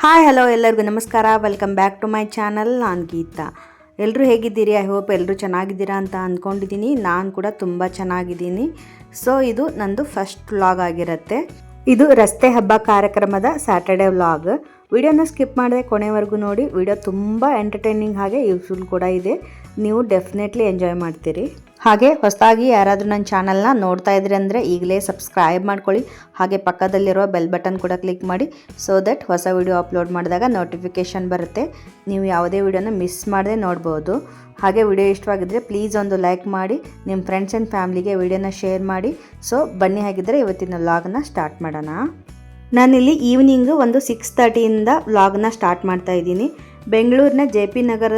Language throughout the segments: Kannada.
ಹಾಯ್ ಹಲೋ ಎಲ್ಲರಿಗೂ ನಮಸ್ಕಾರ. Welcome back to my channel. ನಾನು ಗೀತಾ. ಎಲ್ಲರೂ ಹೇಗಿದ್ದೀರಿ? ಐ ಹೋಪ್ ಎಲ್ಲರೂ ಚೆನ್ನಾಗಿದ್ದೀರಾ ಅಂತ ಅಂದ್ಕೊಂಡಿದ್ದೀನಿ. ನಾನು ಕೂಡ ತುಂಬ ಚೆನ್ನಾಗಿದ್ದೀನಿ. ಸೊ ಇದು ನಂದು ಫಸ್ಟ್ ವ್ಲಾಗ್ ಆಗಿರುತ್ತೆ. ಇದು ರಸ್ತೆ ಹಬ್ಬ ಕಾರ್ಯಕ್ರಮದ ಸ್ಯಾಟರ್ಡೆ ವ್ಲಾಗ್. ವಿಡಿಯೋನ ಸ್ಕಿಪ್ ಮಾಡದೆ ಕೊನೆವರೆಗೂ ನೋಡಿ. ವಿಡಿಯೋ ತುಂಬ ಎಂಟರ್ಟೈನಿಂಗ್ ಹಾಗೆ ಯೂಸ್ಫುಲ್ ಕೂಡ ಇದೆ. ನೀವು ಡೆಫಿನೆಟ್ಲಿ ಎಂಜಾಯ್ ಮಾಡ್ತೀರಿ. ಹಾಗೆ ಹೊಸದಾಗಿ ಯಾರಾದರೂ ನನ್ನ ಚಾನಲ್ನ ನೋಡ್ತಾ ಇದ್ರಿ ಅಂದರೆ ಈಗಲೇ ಸಬ್ಸ್ಕ್ರೈಬ್ ಮಾಡ್ಕೊಳ್ಳಿ. ಹಾಗೆ ಪಕ್ಕದಲ್ಲಿರೋ ಬೆಲ್ ಬಟನ್ ಕೂಡ ಕ್ಲಿಕ್ ಮಾಡಿ, ಸೊ ದಟ್ ಹೊಸ ವಿಡಿಯೋ ಅಪ್ಲೋಡ್ ಮಾಡಿದಾಗ ನೋಟಿಫಿಕೇಷನ್ ಬರುತ್ತೆ. ನೀವು ಯಾವುದೇ ವಿಡಿಯೋನ ಮಿಸ್ ಮಾಡದೆ ನೋಡ್ಬೋದು. ಹಾಗೆ ವಿಡಿಯೋ ಇಷ್ಟವಾಗಿದ್ದರೆ ಪ್ಲೀಸ್ ಒಂದು ಲೈಕ್ ಮಾಡಿ, ನಿಮ್ಮ ಫ್ರೆಂಡ್ಸ್ ಆ್ಯಂಡ್ ಫ್ಯಾಮ್ಲಿಗೆ ವಿಡಿಯೋನ ಶೇರ್ ಮಾಡಿ. ಸೊ ಬನ್ನಿ, ಹಾಗಿದ್ದರೆ ಇವತ್ತಿನ ವ್ಲಾಗ್ನ ಸ್ಟಾರ್ಟ್ ಮಾಡೋಣ. ನಾನಿಲ್ಲಿ ಈವ್ನಿಂಗ್ ಒಂದು 6:30 ವ್ಲಾಗ್ನ ಸ್ಟಾರ್ಟ್ ಮಾಡ್ತಾ ಇದ್ದೀನಿ. ಬೆಂಗಳೂರಿನ JP ನಗರ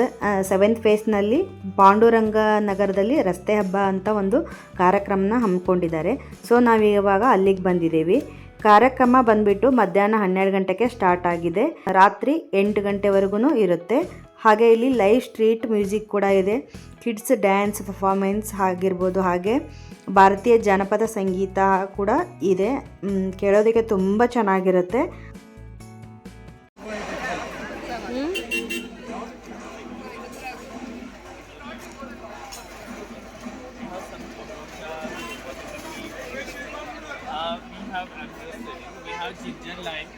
7th ಫೇಸ್ನಲ್ಲಿ ಪಾಂಡುರಂಗ ನಗರದಲ್ಲಿ ರಸ್ತೆ ಹಬ್ಬ ಅಂತ ಒಂದು ಕಾರ್ಯಕ್ರಮನ ಹಮ್ಮಿಕೊಂಡಿದ್ದಾರೆ. ಸೊ ನಾವಿವಾಗ ಅಲ್ಲಿಗೆ ಬಂದಿದ್ದೀವಿ. ಕಾರ್ಯಕ್ರಮ ಬಂದುಬಿಟ್ಟು ಮಧ್ಯಾಹ್ನ 12 ಗಂಟೆಗೆ ಸ್ಟಾರ್ಟ್ ಆಗಿದೆ. ರಾತ್ರಿ 8 ಗಂಟೆವರೆಗೂ ಇರುತ್ತೆ. ಹಾಗೆ ಇಲ್ಲಿ ಲೈವ್ ಸ್ಟ್ರೀಟ್ ಮ್ಯೂಸಿಕ್ ಕೂಡ ಇದೆ. ಕಿಡ್ಸ್ ಡ್ಯಾನ್ಸ್ ಪರ್ಫಾರ್ಮೆನ್ಸ್ ಆಗಿರ್ಬೋದು, ಹಾಗೆ ಭಾರತೀಯ ಜಾನಪದ ಸಂಗೀತ ಕೂಡ ಇದೆ. ಕೇಳೋದಕ್ಕೆ ತುಂಬ ಚೆನ್ನಾಗಿರುತ್ತೆ. We have ginger lime,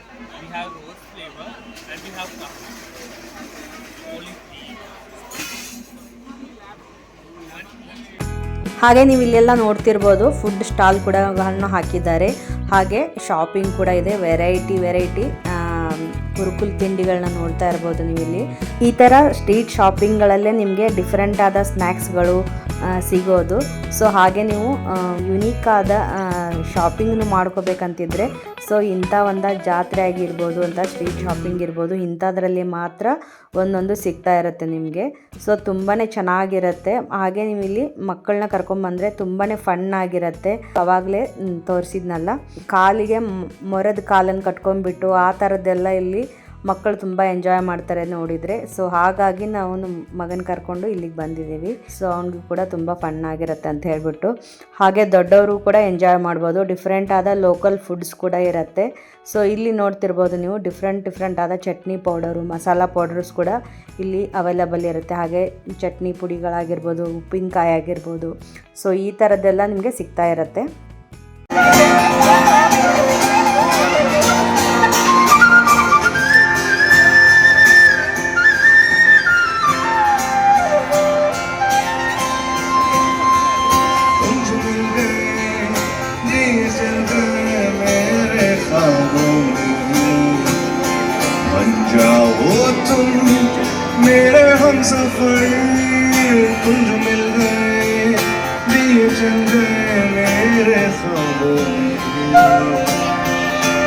we have rose flavor, and we have olive tea. ಹಾಗೆ ನೀವು ಇಲ್ಲೆಲ್ಲ ನೋಡ್ತಿರ್ಬೋದು, ಫುಡ್ ಸ್ಟಾಲ್ ಕೂಡ ಹಾಕಿದ್ದಾರೆ. ಹಾಗೆ ಶಾಪಿಂಗ್ ಕೂಡ ಇದೆ. ವೆರೈಟಿ ಕುರುಕುಲ್ ತಿಂಡಿಗಳನ್ನ ನೋಡ್ತಾ ಇರ್ಬೋದು ನೀವು ಇಲ್ಲಿ. ಈ ಥರ ಸ್ಟ್ರೀಟ್ ಶಾಪಿಂಗ್ಗಳಲ್ಲೇ ನಿಮಗೆ ಡಿಫ್ರೆಂಟ್ ಆದ ಸ್ನ್ಯಾಕ್ಸ್ಗಳು ಸಿಗೋದು. ಸೊ ಹಾಗೆ ನೀವು ಯುನೀಕ್ ಆದ ಶಾಪಿಂಗ್ನು ಮಾಡ್ಕೋಬೇಕಂತಿದ್ರೆ ಸೊ ಇಂಥ ಒಂದು ಜಾತ್ರೆ ಆಗಿರ್ಬೋದು ಅಂತ ಸ್ಟ್ರೀಟ್ ಶಾಪಿಂಗ್ ಇರ್ಬೋದು, ಇಂಥದ್ರಲ್ಲಿ ಮಾತ್ರ ಒಂದೊಂದು ಸಿಗ್ತಾ ಇರುತ್ತೆ ನಿಮಗೆ. ಸೊ ತುಂಬಾ ಚೆನ್ನಾಗಿರುತ್ತೆ. ಹಾಗೆ ನೀವು ಇಲ್ಲಿ ಮಕ್ಕಳನ್ನ ಕರ್ಕೊಂಬಂದರೆ ತುಂಬಾ ಫನ್ ಆಗಿರುತ್ತೆ. ಅವಾಗಲೇ ತೋರಿಸಿದ್ನಲ್ಲ, ಕಾಲಿಗೆ ಮೊರದ ಕಾಲನ್ನು ಕಟ್ಕೊಂಡ್ಬಿಟ್ಟು ಆ ಥರದ್ದೆಲ್ಲ ಇಲ್ಲಿ ಮಕ್ಕಳು ತುಂಬ ಎಂಜಾಯ್ ಮಾಡ್ತಾರೆ ನೋಡಿದರೆ. ಸೊ ಹಾಗಾಗಿ ನಾವು ಮಗನ ಕರ್ಕೊಂಡು ಇಲ್ಲಿಗೆ ಬಂದಿದ್ದೀವಿ. ಸೊ ಅವ್ನಿಗೂ ಕೂಡ ತುಂಬ ಫನ್ ಆಗಿರುತ್ತೆ ಅಂತ ಹೇಳ್ಬಿಟ್ಟು. ಹಾಗೆ ದೊಡ್ಡವರು ಕೂಡ ಎಂಜಾಯ್ ಮಾಡ್ಬೋದು. ಡಿಫ್ರೆಂಟ್ ಆದ ಲೋಕಲ್ ಫುಡ್ಸ್ ಕೂಡ ಇರುತ್ತೆ. ಸೊ ಇಲ್ಲಿ ನೋಡ್ತಿರ್ಬೋದು ನೀವು, ಡಿಫ್ರೆಂಟ್ ಆದ ಚಟ್ನಿ ಪೌಡರು, ಮಸಾಲ ಪೌಡರ್ಸ್ ಕೂಡ ಇಲ್ಲಿ ಅವೈಲಬಲ್ ಇರುತ್ತೆ. ಹಾಗೆ ಚಟ್ನಿ ಪುಡಿಗಳಾಗಿರ್ಬೋದು, ಉಪ್ಪಿನಕಾಯಿ ಆಗಿರ್ಬೋದು, ಸೊ ಈ ಥರದ್ದೆಲ್ಲ ನಿಮಗೆ ಸಿಗ್ತಾ ಇರುತ್ತೆ. मेरे हम सफर तुम जो मिल गए, दिए चल गए मेरे ख्वाबों में,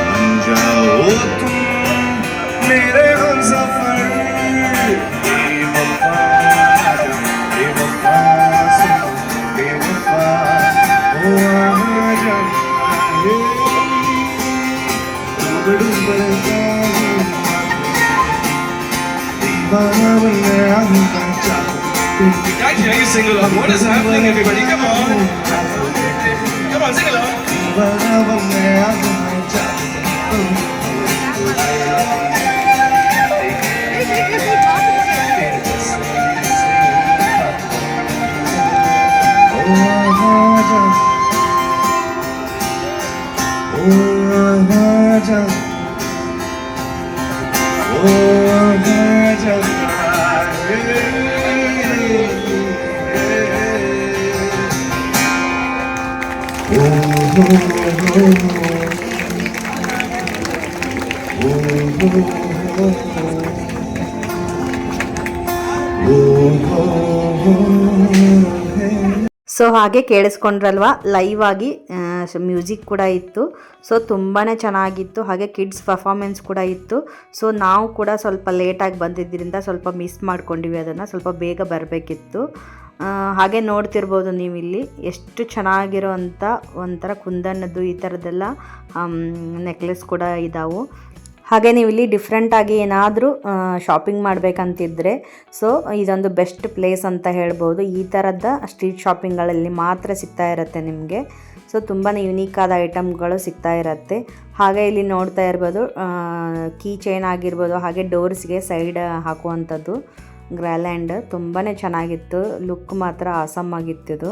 बन जाओ तुम मेरे हम सफर, बेवफा बेवफा बेवफा ओ आजा डूबता Guys, can you sing along? What is happening, everybody? Come on. Come on, sing along. So ಹಾಗೆ ಕೇಳಿಸ್ಕೊಂಡ್ರಲ್ವಾ, ಲೈವ್ ಆಗಿ ಮ್ಯೂಸಿಕ್ ಕೂಡ ಇತ್ತು. ಸೊ ತುಂಬಾ ಚೆನ್ನಾಗಿತ್ತು. ಹಾಗೆ ಕಿಡ್ಸ್ ಪರ್ಫಾರ್ಮೆನ್ಸ್ ಕೂಡ ಇತ್ತು. ಸೊ ನಾವು ಕೂಡ ಸ್ವಲ್ಪ ಲೇಟಾಗಿ ಬಂದಿದ್ದರಿಂದ ಸ್ವಲ್ಪ ಮಿಸ್ ಮಾಡ್ಕೊಂಡಿವಿ. ಅದನ್ನು ಸ್ವಲ್ಪ ಬೇಗ ಬರಬೇಕಿತ್ತು. ಹಾಗೆ ನೋಡ್ತಿರ್ಬೋದು ನೀವು ಇಲ್ಲಿ ಎಷ್ಟು ಚೆನ್ನಾಗಿರೋ ಅಂಥ ಒಂಥರ ಕುಂದನ್ನದ್ದು ಈ ಥರದ್ದೆಲ್ಲ ನೆಕ್ಲೆಸ್ ಕೂಡ ಇದ್ದಾವೆ. ಹಾಗೆ ನೀವು ಇಲ್ಲಿ ಡಿಫ್ರೆಂಟಾಗಿ ಏನಾದರೂ ಶಾಪಿಂಗ್ ಮಾಡಬೇಕಂತಿದ್ರೆ ಸೊ ಇದೊಂದು ಬೆಸ್ಟ್ ಪ್ಲೇಸ್ ಅಂತ ಹೇಳ್ಬೋದು. ಈ ಥರದ ಸ್ಟ್ರೀಟ್ ಶಾಪಿಂಗ್ಗಳಲ್ಲಿ ಮಾತ್ರ ಸಿಗ್ತಾ ಇರುತ್ತೆ ನಿಮಗೆ. ಸೊ ತುಂಬಾ ಯುನೀಕ್ ಆದ ಐಟಮ್ಗಳು ಸಿಗ್ತಾ ಇರುತ್ತೆ. ಹಾಗೆ ಇಲ್ಲಿ ನೋಡ್ತಾ ಇರ್ಬೋದು ಕೀ ಚೈನ್ ಆಗಿರ್ಬೋದು, ಹಾಗೆ ಡೋರ್ಸ್ಗೆ ಸೈಡ್ ಹಾಕುವಂಥದ್ದು ಗ್ರ್ಯಾಲ್ಯಾಂಡ್ ತುಂಬಾ ಚೆನ್ನಾಗಿತ್ತು. ಲುಕ್ ಮಾತ್ರ ಆಸಮ್ ಆಗಿತ್ತು.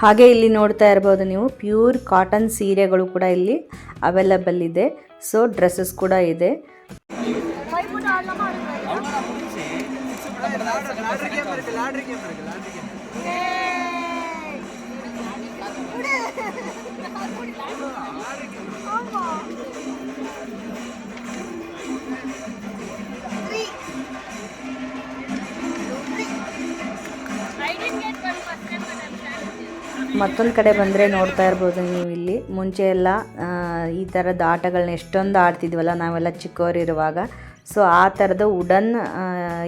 ಹಾಗೆ ಇಲ್ಲಿ ನೋಡ್ತಾ ಇರ್ಬೋದು ನೀವು ಪ್ಯೂರ್ ಕಾಟನ್ ಸೀರೆಗಳು ಕೂಡ ಇಲ್ಲಿ ಅವೈಲಬಲ್ ಇದೆ. ಸೊ ಡ್ರೆಸ್ಸಸ್ ಕೂಡ ಇದೆ. ಮತ್ತೊಂದು ಕಡೆ ಬಂದರೆ ನೋಡ್ತಾ ಇರ್ಬೋದು ನೀವು ಇಲ್ಲಿ ಮುಂಚೆ ಎಲ್ಲ ಈ ಥರದ ಆಟಗಳನ್ನ ಎಷ್ಟೊಂದು ಆಡ್ತಿದ್ವಲ್ಲ ನಾವೆಲ್ಲ ಚಿಕ್ಕವರಿರುವಾಗ. ಸೊ ಆ ಥರದ ವುಡನ್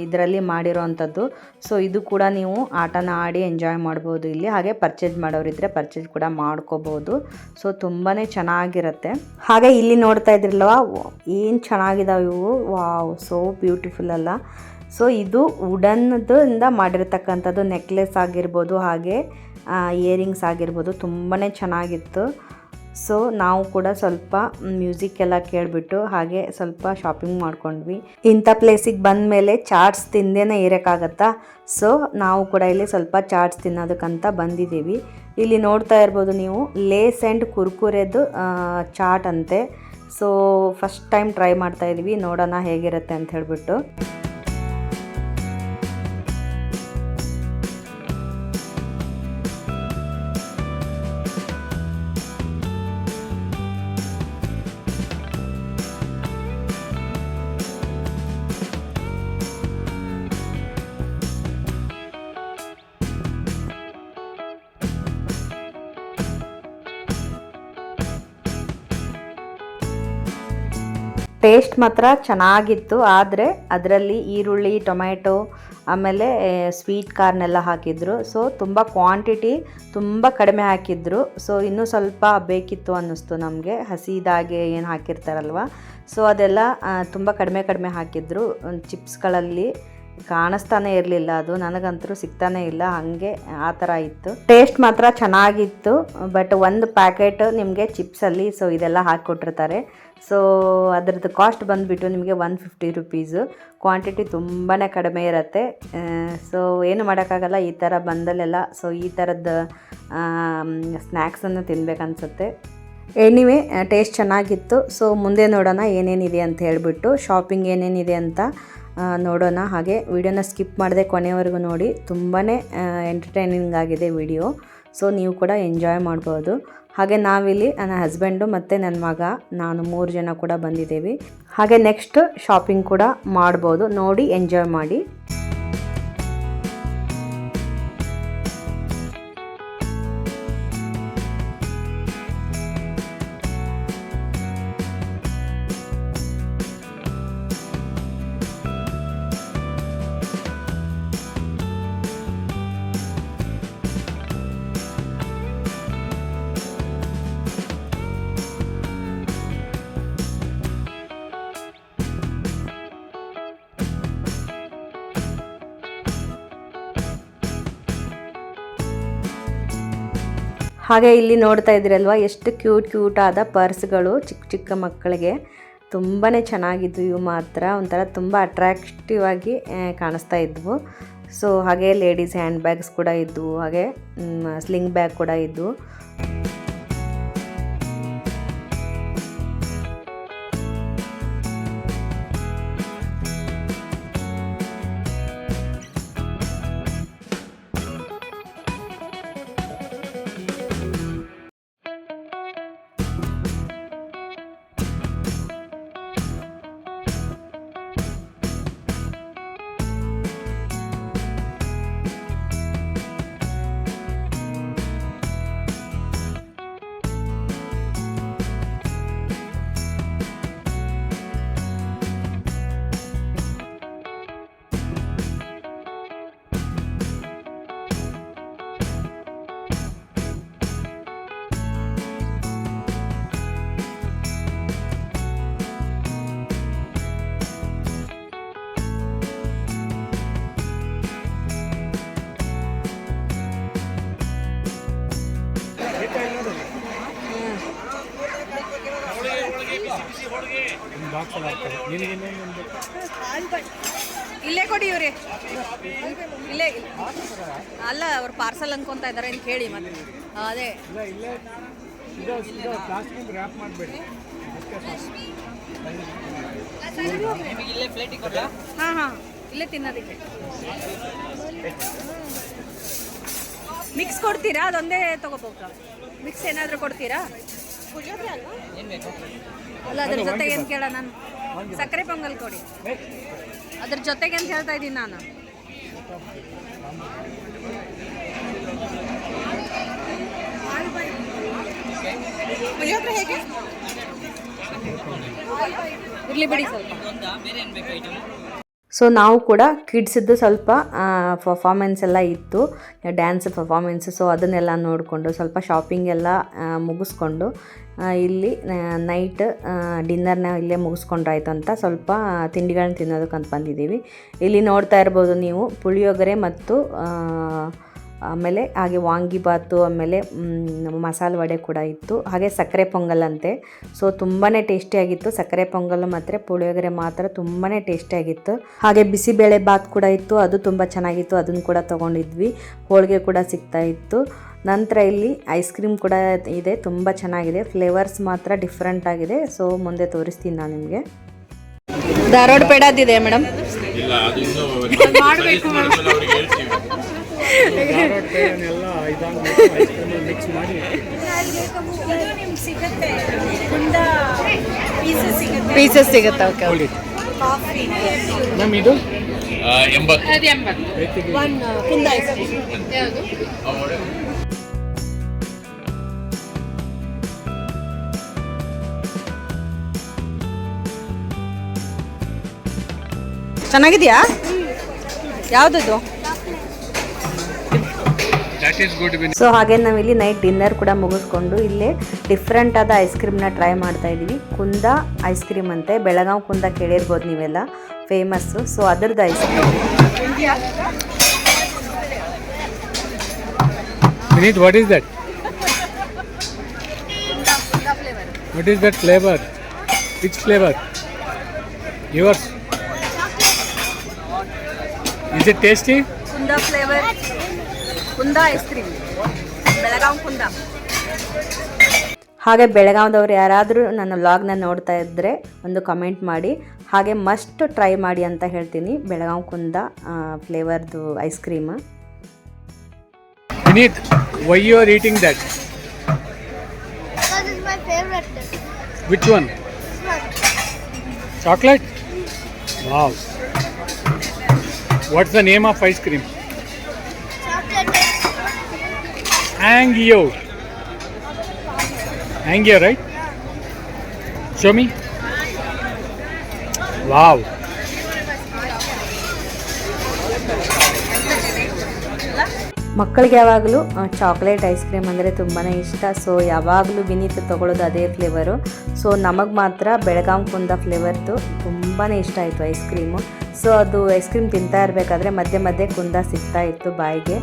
ಇದರಲ್ಲಿ ಮಾಡಿರೋವಂಥದ್ದು. ಸೊ ಇದು ಕೂಡ ನೀವು ಆಟನ ಆಡಿ ಎಂಜಾಯ್ ಮಾಡ್ಬೋದು ಇಲ್ಲಿ. ಹಾಗೆ ಪರ್ಚೇಸ್ ಮಾಡೋರಿದ್ದರೆ ಪರ್ಚೇಸ್ ಕೂಡ ಮಾಡ್ಕೋಬೋದು. ಸೊ ತುಂಬಾ ಚೆನ್ನಾಗಿರುತ್ತೆ. ಹಾಗೆ ಇಲ್ಲಿ ನೋಡ್ತಾ ಇದ್ರಲ್ವ ಏನು ಚೆನ್ನಾಗಿದ್ದಾವೆ ಇವು. ವಾವ್, ಸೋ ಬ್ಯೂಟಿಫುಲ್ ಅಲ್ಲ. ಸೊ ಇದು ವುಡನ್ನಿಂದ ಮಾಡಿರ್ತಕ್ಕಂಥದ್ದು ನೆಕ್ಲೆಸ್ ಆಗಿರ್ಬೋದು, ಹಾಗೆ ಇಯರಿಂಗ್ಸ್ ಆಗಿರ್ಬೋದು, ತುಂಬಾ ಚೆನ್ನಾಗಿತ್ತು. ಸೊ ನಾವು ಕೂಡ ಸ್ವಲ್ಪ ಮ್ಯೂಸಿಕ್ ಎಲ್ಲ ಕೇಳಿಬಿಟ್ಟು ಹಾಗೆ ಸ್ವಲ್ಪ ಶಾಪಿಂಗ್ ಮಾಡ್ಕೊಂಡ್ವಿ. ಇಂಥ ಪ್ಲೇಸಿಗೆ ಬಂದ ಮೇಲೆ ಚಾಟ್ಸ್ ತಿಂದೇನೆ ಇರೋಕ್ಕಾಗತ್ತಾ? ಸೊ ನಾವು ಕೂಡ ಇಲ್ಲಿ ಸ್ವಲ್ಪ ಚಾಟ್ಸ್ ತಿನ್ನೋದಕ್ಕಂತ ಬಂದಿದ್ದೀವಿ. ಇಲ್ಲಿ ನೋಡ್ತಾ ಇರ್ಬೋದು ನೀವು ಲೇಸ್ ಆ್ಯಂಡ್ ಕುರ್ಕುರೆದು ಚಾಟ್ ಅಂತೆ. ಸೊ ಫಸ್ಟ್ ಟೈಮ್ ಟ್ರೈ ಮಾಡ್ತಾಯಿದ್ದೀವಿ, ನೋಡೋಣ ಹೇಗಿರುತ್ತೆ ಅಂತ ಹೇಳಿಬಿಟ್ಟು. ಟೇಸ್ಟ್ ಮಾತ್ರ ಚೆನ್ನಾಗಿತ್ತು. ಆದರೆ ಅದರಲ್ಲಿ ಈರುಳ್ಳಿ, ಟೊಮೆಟೊ, ಆಮೇಲೆ ಸ್ವೀಟ್ ಕಾರ್ನೆಲ್ಲ ಹಾಕಿದ್ರು. ಸೊ ತುಂಬ ಕ್ವಾಂಟಿಟಿ ತುಂಬ ಕಡಿಮೆ ಹಾಕಿದ್ರು. ಸೊ ಇನ್ನೂ ಸ್ವಲ್ಪ ಬೇಕಿತ್ತು ಅನ್ನಿಸ್ತು ನಮಗೆ, ಹಸಿದಾಗೆ ಏನು ಹಾಕಿರ್ತಾರಲ್ವ. ಸೊ ಅದೆಲ್ಲ ತುಂಬ ಕಡಿಮೆ ಹಾಕಿದ್ರು. ಚಿಪ್ಸ್ಗಳಲ್ಲಿ ಕಾಣಿಸ್ತಾನೆ ಇರಲಿಲ್ಲ, ಅದು ನನಗಂತೂ ಸಿಗ್ತಾನೆ ಇಲ್ಲ, ಹಾಗೆ ಆ ಥರ ಇತ್ತು. ಟೇಸ್ಟ್ ಮಾತ್ರ ಚೆನ್ನಾಗಿತ್ತು. ಬಟ್ ಒಂದು ಪ್ಯಾಕೆಟ್ ನಿಮಗೆ ಚಿಪ್ಸಲ್ಲಿ ಸೊ ಇದೆಲ್ಲ ಹಾಕಿಕೊಟ್ಟಿರ್ತಾರೆ. ಸೊ ಅದರದ್ದು ಕಾಸ್ಟ್ ಬಂದುಬಿಟ್ಟು ನಿಮಗೆ 150 ರುಪೀಸು. ಕ್ವಾಂಟಿಟಿ ತುಂಬಾ ಕಡಿಮೆ ಇರುತ್ತೆ. ಸೊ ಏನು ಮಾಡೋಕ್ಕಾಗಲ್ಲ ಈ ಥರ ಬಂದಲ್ಲೆಲ್ಲ. ಸೊ ಈ ಥರದ್ದು ಸ್ನ್ಯಾಕ್ಸನ್ನು ತಿನ್ಬೇಕನ್ಸುತ್ತೆ. ಎನಿವೆ ಟೇಸ್ಟ್ ಚೆನ್ನಾಗಿತ್ತು. ಸೊ ಮುಂದೆ ನೋಡೋಣ ಏನೇನಿದೆ ಅಂತ ಹೇಳಿಬಿಟ್ಟು, ಶಾಪಿಂಗ್ ಏನೇನಿದೆ ಅಂತ ನೋಡೋಣ. ಹಾಗೆ ವಿಡಿಯೋನ ಸ್ಕಿಪ್ ಮಾಡದೆ ಕೊನೆವರೆಗೂ ನೋಡಿ. ತುಂಬಾ ಎಂಟರ್ಟೈನಿಂಗ್ ಆಗಿದೆ ವಿಡಿಯೋ. ಸೊ ನೀವು ಕೂಡ ಎಂಜಾಯ್ ಮಾಡ್ಬೋದು. ಹಾಗೆ ನಾವಿಲ್ಲಿ ನನ್ನ ಹಸ್ಬೆಂಡು ಮತ್ತು ನನ್ನ ಮಗ, ನಾನು 3 ಜನ ಕೂಡ ಬಂದಿದ್ದೀವಿ. ಹಾಗೆ ನೆಕ್ಸ್ಟ್ ಶಾಪಿಂಗ್ ಕೂಡ ಮಾಡ್ಬೋದು, ನೋಡಿ ಎಂಜಾಯ್ ಮಾಡಿ. ಹಾಗೆ ಇಲ್ಲಿ ನೋಡ್ತಾ ಇದ್ದೀರಲ್ವ ಎಷ್ಟು ಕ್ಯೂಟ್ ಆದ ಪರ್ಸ್ಗಳು ಚಿಕ್ಕ ಮಕ್ಕಳಿಗೆ. ತುಂಬಾ ಚೆನ್ನಾಗಿದ್ವು ಇವು ಮಾತ್ರ. ಒಂಥರ ತುಂಬ ಅಟ್ರಾಕ್ಟಿವ್ ಆಗಿ ಕಾಣಿಸ್ತಾ ಇದ್ವು. ಸೊ ಹಾಗೆ ಲೇಡೀಸ್ ಹ್ಯಾಂಡ್ ಬ್ಯಾಗ್ಸ್ ಕೂಡ ಇದ್ವು, ಹಾಗೆ ಸ್ಲಿಂಗ್ ಬ್ಯಾಗ್ ಕೂಡ ಇದ್ವು. ಇಲ್ಲೇ ಕೊಡಿ ಇವ್ರಿ, ಇಲ್ಲೇ ಅಲ್ಲ ಅವ್ರು ಪಾರ್ಸಲ್ ಅನ್ಕೊಂತ ಇದ್ದಾರೆ ಅಂತ ಕೇಳಿ ಮತ್ತೆ ಅದೇ ಹಾಂ ಹಾಂ ಇಲ್ಲೇ ತಿನ್ನೋದಕ್ಕೆ ಮಿಕ್ಸ್ ಕೊಡ್ತೀರಾ? ಅದೊಂದೇ ತಗೋಬೇಕು. ಮಿಕ್ಸ್ ಏನಾದರೂ ಕೊಡ್ತೀರಾ? ಅಲ್ಲ ಅದ್ರ ಜೊತೆಗೆ ಏನು ಕೇಳ ನಾನು ಸಕ್ಕರೆ ಪೊಂಗಲ್ ಕೊಡಿ ಅದ್ರ ಜೊತೆಗೆ ಅಂತ ಹೇಳ್ತಾ ಇದ್ದೀನಿ ನಾನು. ಹೇಗೆ ಇರಲಿ ಬಿಡಿ ಸ್ವಲ್ಪ. ಸೊ ನಾವು ಕೂಡ ಕಿಡ್ಸಿದ್ದು ಸ್ವಲ್ಪ ಪರ್ಫಾಮೆನ್ಸ್ ಎಲ್ಲ ಇತ್ತು, ಡ್ಯಾನ್ಸ್ ಪರ್ಫಾಮೆನ್ಸ್. ಸೊ ಅದನ್ನೆಲ್ಲ ನೋಡಿಕೊಂಡು ಸ್ವಲ್ಪ ಶಾಪಿಂಗ್ ಎಲ್ಲ ಮುಗಿಸ್ಕೊಂಡು ಇಲ್ಲಿ ನೈಟ್ ಡಿನ್ನರ್ನ ಇಲ್ಲೇ ಮುಗಿಸ್ಕೊಂಡ್ರಾಯ್ತು ಅಂತ ಸ್ವಲ್ಪ ತಿಂಡಿಗಳನ್ನ ತಿನ್ನೋದಕ್ಕಂತ ಬಂದಿದ್ದೀವಿ. ಇಲ್ಲಿ ನೋಡ್ತಾ ಇರ್ಬೋದು ನೀವು ಪುಳಿಯೋಗರೆ ಮತ್ತು ಆಮೇಲೆ ಹಾಗೆ ವಾಂಗಿಬಾತು, ಆಮೇಲೆ ಮಸಾಲೆ ವಡೆ ಕೂಡ ಇತ್ತು, ಹಾಗೆ ಸಕ್ಕರೆ ಪೊಂಗಲ್ ಅಂತೆ. ಸೊ ತುಂಬಾ ಟೇಸ್ಟಿಯಾಗಿತ್ತು ಸಕ್ಕರೆ ಪೊಂಗಲ್ ಮತ್ತು ಪುಳಿಯೋಗರೆ ಮಾತ್ರ ತುಂಬಾ ಟೇಸ್ಟಿಯಾಗಿತ್ತು. ಹಾಗೆ ಬಿಸಿಬೇಳೆ ಬಾತ್ ಕೂಡ ಇತ್ತು, ಅದು ತುಂಬ ಚೆನ್ನಾಗಿತ್ತು, ಅದನ್ನು ಕೂಡ ತೊಗೊಂಡಿದ್ವಿ. ಹೋಳಿಗೆ ಕೂಡ ಸಿಗ್ತಾ ಇತ್ತು. ನಂತರ ಇಲ್ಲಿ ಐಸ್ ಕ್ರೀಮ್ ಕೂಡ ಇದೆ, ತುಂಬ ಚೆನ್ನಾಗಿದೆ, ಫ್ಲೇವರ್ಸ್ ಮಾತ್ರ ಡಿಫ್ರೆಂಟ್ ಆಗಿದೆ. ಸೊ ಮುಂದೆ ತೋರಿಸ್ತೀನಿ ನಾನು ನಿಮಗೆ. ಧಾರವಾಡ ಪೇಡಾದಿದೆ ಮೇಡಮ್, ಪೀಸಸ್ ಸಿಗುತ್ತೆ. ಓಕೆ ಮ್ಯಾಮ್ ಇದು 80. ಚೆನ್ನಾಗಿದೆಯಾ? ಯಾವುದದು? ಸೊ ಹಾಗೆ ನಾವಿಲ್ಲಿ ನೈಟ್ ಡಿನ್ನರ್ ಕೂಡ ಮುಗಿಸ್ಕೊಂಡು ಇಲ್ಲೇ ಡಿಫ್ರೆಂಟ್ ಆದ ಐಸ್ ಕ್ರೀಮ್ನ ಟ್ರೈ ಮಾಡ್ತಾ ಇದ್ದೀವಿ. ಕುಂದ ಐಸ್ ಕ್ರೀಮ್ ಅಂತೆ, ಬೆಳಗಾವಿ ಕುಂದ ಕೇಳಿರ್ಬೋದು ನೀವೆಲ್ಲ, ಫೇಮಸ್ಸು. ಸೊ ಅದರದ್ದು ice cream. What is that? What is that flavor? Which flavor? Yours? Is it tasty? ಕುಂದ ಫ್ಲೇವರ್, ಕುಂದ ಐಸ್ ಕ್ರೀಮ್, ಬೆಳಗಾವಿ ಕುಂದ. ಹಾಗೆ ಬೆಳಗಾವಿದವ್ರು ಯಾರಾದರೂ ನನ್ನ ವ್ಲಾಗ್ನ ನೋಡ್ತಾ ಇದ್ದರೆ ಒಂದು ಕಮೆಂಟ್ ಮಾಡಿ, ಹಾಗೆ ಮಸ್ಟ್ ಟ್ರೈ ಮಾಡಿ ಅಂತ ಹೇಳ್ತೀನಿ ಬೆಳಗಾವಿ ಕುಂದ ಫ್ಲೇವರ್ದು ice cream. Vineet, why you are eating that? Because it's my favorite. Which one? This one. Chocolate? Wow. What's the name of ice cream? Chocolate. Angio. Angio, right? Show me. Wow. ಮಕ್ಕಳಿಗೆ ಯಾವಾಗಲೂ ಚಾಕ್ಲೇಟ್ ಐಸ್ ಕ್ರೀಮ್ ಅಂದರೆ ತುಂಬಾ ಇಷ್ಟ. ಸೊ ಯಾವಾಗಲೂ ವಿನೀತ್ ತೊಗೊಳ್ಳೋದು ಅದೇ ಫ್ಲೇವರು. ಸೊ ನಮಗೆ ಮಾತ್ರ ಬೆಳಗಾವಿ ಕುಂದ ಫ್ಲೇವರ್ದು ತುಂಬಾ ಇಷ್ಟ ಆಯಿತು ಐಸ್ ಕ್ರೀಮು. ಸೊ ಅದು ಐಸ್ ಕ್ರೀಮ್ ತಿಂತಾ ಇರಬೇಕಾದ್ರೆ ಮಧ್ಯೆ ಮಧ್ಯೆ ಕುಂದ ಸಿಗ್ತಾ ಇತ್ತು ಬಾಯಿಗೆ.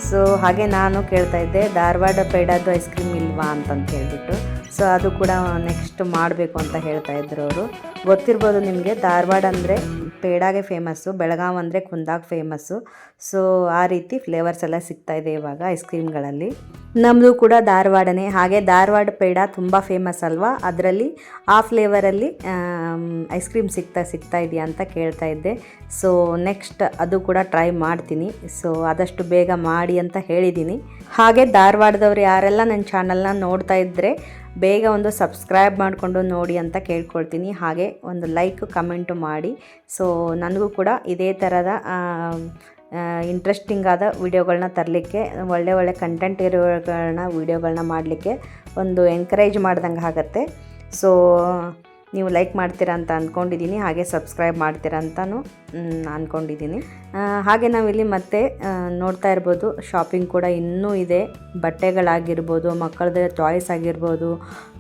ಸೊ ಹಾಗೆ ನಾನು ಕೇಳ್ತಾ ಇದ್ದೆ ಧಾರವಾಡ ಪೇಡಾದು ಐಸ್ ಕ್ರೀಮ್ ಇಲ್ವಾ ಅಂತಂತ ಹೇಳ್ಬಿಟ್ಟು. ಸೊ ಅದು ಕೂಡ ನೆಕ್ಸ್ಟ್ ಮಾಡಬೇಕು ಅಂತ ಹೇಳ್ತಾ ಇದ್ರು ಅವರು. ಗೊತ್ತಿರ್ಬೋದು ನಿಮಗೆ, ಧಾರವಾಡ ಅಂದರೆ ಪೇಡಾಗೆ ಫೇಮಸ್ಸು, ಬೆಳಗಾವಿ ಅಂದರೆ ಕುಂದಾಗೆ ಫೇಮಸ್ಸು. ಸೊ ಆ ರೀತಿ ಫ್ಲೇವರ್ಸ್ ಎಲ್ಲ ಸಿಗ್ತಾಯಿದೆ ಇವಾಗ ಐಸ್ ಕ್ರೀಮ್ಗಳಲ್ಲಿ. ನಮ್ಮದು ಕೂಡ ಧಾರವಾಡನೇ. ಹಾಗೆ ಧಾರವಾಡ ಪೇಡ ತುಂಬ ಫೇಮಸ್ ಅಲ್ವಾ, ಅದರಲ್ಲಿ ಆ ಫ್ಲೇವರಲ್ಲಿ ಐಸ್ ಕ್ರೀಮ್ ಸಿಗ್ತಾ ಇದೆಯಾ ಅಂತ ಕೇಳ್ತಾ ಇದ್ದೆ. ಸೊ ನೆಕ್ಸ್ಟ್ ಅದು ಕೂಡ ಟ್ರೈ ಮಾಡ್ತೀನಿ. ಸೊ ಆದಷ್ಟು ಬೇಗ ಮಾಡಿ ಅಂತ ಹೇಳಿದ್ದೀನಿ. ಹಾಗೆ ಧಾರವಾಡದವ್ರು ಯಾರೆಲ್ಲ ನನ್ನ ಚಾನಲ್ನ ನೋಡ್ತಾ ಇದ್ದರೆ ಬೇಗ ಒಂದು ಸಬ್ಸ್ಕ್ರೈಬ್ ಮಾಡಿಕೊಂಡು ನೋಡಿ ಅಂತ ಕೇಳ್ಕೊಳ್ತೀನಿ. ಹಾಗೆ ಒಂದು ಲೈಕ್ ಕಮೆಂಟು ಮಾಡಿ. ಸೊ ನನಗೂ ಕೂಡ ಇದೇ ಥರದ ಇಂಟ್ರೆಸ್ಟಿಂಗ್ ಆದ ವೀಡಿಯೋಗಳನ್ನ ತರಲಿಕ್ಕೆ, ಒಳ್ಳೆ ಕಂಟೆಂಟ್ ಇರೋಗಳನ್ನ ವೀಡಿಯೋಗಳನ್ನ ಮಾಡಲಿಕ್ಕೆ ಒಂದು ಎನ್ಕರೇಜ್ ಮಾಡ್ದಂಗೆ ಆಗುತ್ತೆ. ಸೊ ನೀವು ಲೈಕ್ ಮಾಡ್ತೀರಾ ಅಂತ ಅಂದ್ಕೊಂಡಿದ್ದೀನಿ, ಹಾಗೆ ಸಬ್ಸ್ಕ್ರೈಬ್ ಮಾಡ್ತೀರಾ ಅಂತಲೂ ಅಂದ್ಕೊಂಡಿದ್ದೀನಿ. ಹಾಗೆ ನಾವಿಲ್ಲಿ ಮತ್ತೆ ನೋಡ್ತಾ ಇರ್ಬೋದು ಶಾಪಿಂಗ್ ಕೂಡ ಇನ್ನೂ ಇದೆ. ಬಟ್ಟೆಗಳಾಗಿರ್ಬೋದು, ಮಕ್ಕಳದ ಟಾಯ್ಸ್ ಆಗಿರ್ಬೋದು,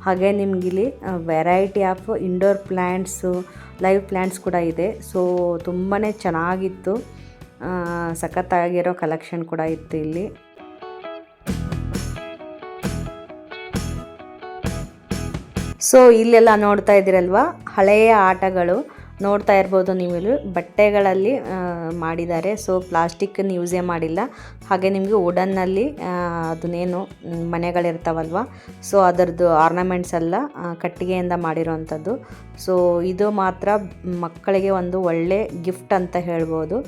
ಹಾಗೆ ನಿಮಗಿಲ್ಲಿ variety of indoor plants, live plants ಕೂಡ ಇದೆ. ಸೊ ತುಂಬಾ ಚೆನ್ನಾಗಿತ್ತು, ಸಖತ್ತಾಗಿರೋ ಕಲೆಕ್ಷನ್ ಕೂಡ ಇತ್ತು ಇಲ್ಲಿ. ಸೊ ಇಲ್ಲೆಲ್ಲ ನೋಡ್ತಾ ಇದ್ದೀರಲ್ವ ಹಳೆಯ ಆಟಗಳು ನೋಡ್ತಾ ಇರ್ಬೋದು ನೀವು. ಇಲ್ಲಿ ಬಟ್ಟೆಗಳಲ್ಲಿ ಮಾಡಿದ್ದಾರೆ. ಸೊ ಪ್ಲಾಸ್ಟಿಕ್ಕನ್ನು ಯೂಸೇ ಮಾಡಿಲ್ಲ. ಹಾಗೆ ನಿಮಗೆ ವುಡನ್ನಲ್ಲಿ ಅದನ್ನೇನು ಮನೆಗಳಿರ್ತಾವಲ್ವ, ಸೊ ಅದರದ್ದು ಆರ್ನಮೆಂಟ್ಸ್ ಎಲ್ಲ ಕಟ್ಟಿಗೆಯಿಂದ ಮಾಡಿರೋವಂಥದ್ದು. ಸೊ ಇದು ಮಾತ್ರ ಮಕ್ಕಳಿಗೆ ಒಂದು ಒಳ್ಳೆ ಗಿಫ್ಟ್ ಅಂತ ಹೇಳ್ಬೋದು.